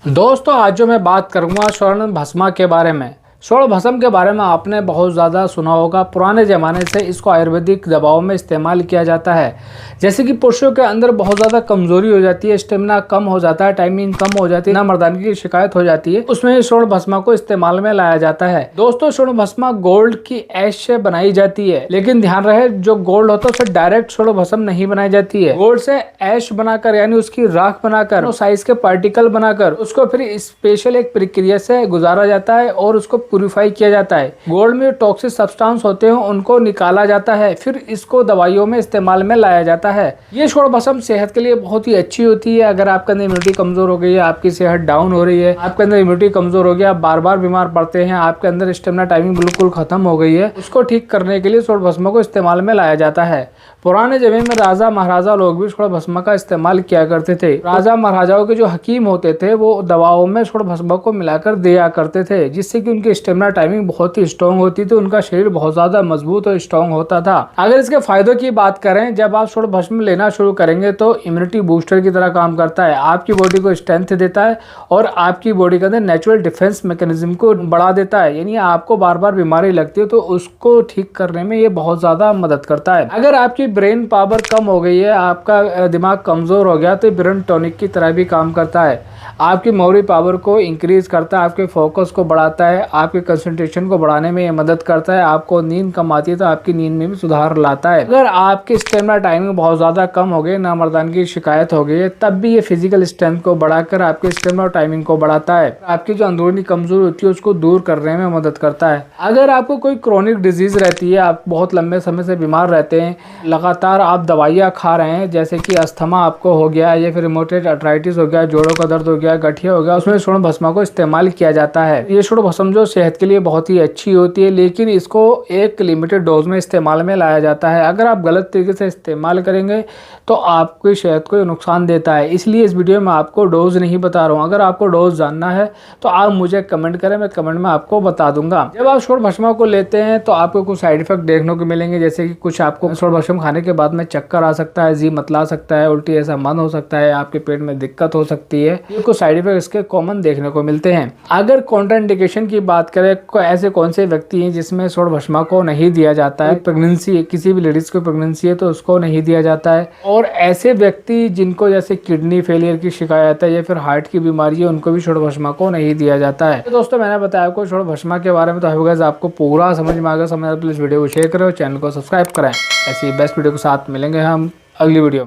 दोस्तों आज जो मैं बात करूंगा स्वर्ण भस्मा के बारे में। स्वर्ण भस्म के बारे में आपने बहुत ज़्यादा सुना होगा। पुराने ज़माने से इसको आयुर्वेदिक दवाओं में इस्तेमाल किया जाता है। जैसे कि पुरुषों के अंदर बहुत ज़्यादा कमज़ोरी हो जाती है, स्टेमिना कम हो जाता है, टाइमिंग कम हो जाती है, ना मर्दानगी की शिकायत हो जाती है, उसमें स्वर्ण भस्मा को इस्तेमाल में लाया जाता है। दोस्तों स्वर्ण भस्मा गोल्ड की ऐश से बनाई जाती है, लेकिन ध्यान रहे जो गोल्ड होता है उससे डायरेक्ट स्वर्ण भस्म नहीं बनाई जाती है। गोल्ड से ऐश बनाकर यानी उसकी राख बनाकर साइज के पार्टिकल बनाकर उसको फिर स्पेशल एक प्रक्रिया से गुजारा जाता है और उसको प्यूरिफाई किया जाता है। गोल्ड में टॉक्सिक सब्सटेंस होते हैं उनको निकाला जाता है, फिर इसको दवाइयों में इस्तेमाल में लाया जाता है। ये स्वर्ण भस्म सेहत के लिए बहुत ही अच्छी होती है। अगर आपके अंदर इम्यूनिटी कमजोर हो गई है, आपकी सेहत डाउन हो रही है, आपके अंदर इम्यूनिटी कमजोर हो गया, आप बार बार बीमार पड़ते हैं, आपके अंदर स्टेमिना टाइमिंग बिल्कुल खत्म हो गई है, उसको ठीक करने के लिए स्वर्ण भस्म को इस्तेमाल में लाया जाता है। पुराने जमाने में राजा महाराजा लोग भी स्वर्ण भस्म का इस्तेमाल किया करते थे। राजा महाराजाओं के जो हकीम होते थे वो दवाओं में स्वर्ण भस्म को मिलाकर दिया करते थे, जिससे कि उनकी स्टेमिना टाइमिंग बहुत ही स्ट्रॉन्ग होती थी, उनका शरीर बहुत ज्यादा मजबूत और स्ट्रॉन्ग होता था। अगर इसके फायदों की बात करें, जब आप स्वर्ण भस्म लेना शुरू करेंगे तो इम्यूनिटी बूस्टर की तरह काम करता है, आपकी बॉडी को स्ट्रेंथ देता है और आपकी बॉडी के अंदर नेचुरल डिफेंस मैकेनिज्म को बढ़ा देता है। यानी आपको बार बार बीमारी लगती है तो उसको ठीक करने में ये बहुत ज्यादा मदद करता है। अगर आपकी ब्रेन पावर कम हो गई है, आपका दिमाग कमजोर हो गया, तो ब्रेन टॉनिक की तरह भी काम करता है। आपकी मेमोरी पावर को इंक्रीज करता है, आपके फोकस को बढ़ाता है, आपके कंसंट्रेशन को बढ़ाने में ये मदद करता है। आपको नींद कम आती है तो आपकी नींद में भी सुधार लाता है। अगर आपकी स्टेमिना टाइमिंग बहुत ज्यादा कम हो गई, ना मर्दानगी की शिकायत हो गई है, तब भी ये फिजिकल स्ट्रेंथ को बढ़ाकर आपके स्टेमिना टाइमिंग को बढ़ाता है। आपकी जो अंदरूनी कमजोरी होती है उसको दूर करने में मदद करता है। अगर आपको कोई क्रोनिक डिजीज रहती है, आप बहुत लंबे समय से बीमार रहते हैं, लगातार आप दवाइयाँ खा रहे हैं, जैसे कि अस्थमा आपको हो गया या फिर रिमोटेड आर्थराइटिस हो गया, जोड़ों का दर्द हो गया, गठिया हो गया, उसमें स्वर्ण भस्मा को इस्तेमाल किया जाता है। ये स्वर्ण भस्म जो सेहत के लिए बहुत ही अच्छी होती है, लेकिन इसको एक लिमिटेड डोज में इस्तेमाल में लाया जाता है। अगर आप गलत तरीके से इस्तेमाल करेंगे तो आपकी सेहत को नुकसान देता है। इसलिए इस वीडियो में आपको डोज नहीं बता रहा हूँ। अगर आपको डोज जानना है तो आप मुझे कमेंट करें, मैं कमेंट में आपको बता दूंगा। जब आप स्वर्ण भस्मा को लेते हैं तो आपको कुछ साइड इफेक्ट देखने को मिलेंगे, जैसे कि कुछ आपको स्वर्ण भस्म खाने के बाद में चक्कर आ सकता है, जी मतला सकता है, उल्टी ऐसा मन हो सकता है, आपके पेट में दिक्कत हो सकती है। ये कुछ साइड इफेक्ट इसके कॉमन देखने को मिलते हैं। अगर कॉन्ट्राइंडिकेशन की बात करें, ऐसे कौन से व्यक्ति हैं जिसमें स्वर्ण भस्मा को नहीं दिया जाता है। प्रेगनेंसी, किसी भी लेडीज को प्रेगनेंसी है तो उसको नहीं दिया जाता है। और ऐसे व्यक्ति जिनको जैसे किडनी फेलियर की शिकायत है या फिर हार्ट की बीमारी है, उनको भी स्वर्ण भस्मा को नहीं दिया जाता है। तो दोस्तों मैंने बताया आपको स्वर्ण भस्मा के बारे में, तो आपको पूरा समझ में आ गया। समझ प्लीज वीडियो को शेयर करें और चैनल को सब्सक्राइब करें। ऐसी बेस्ट वीडियो के साथ मिलेंगे हम अगली वीडियो।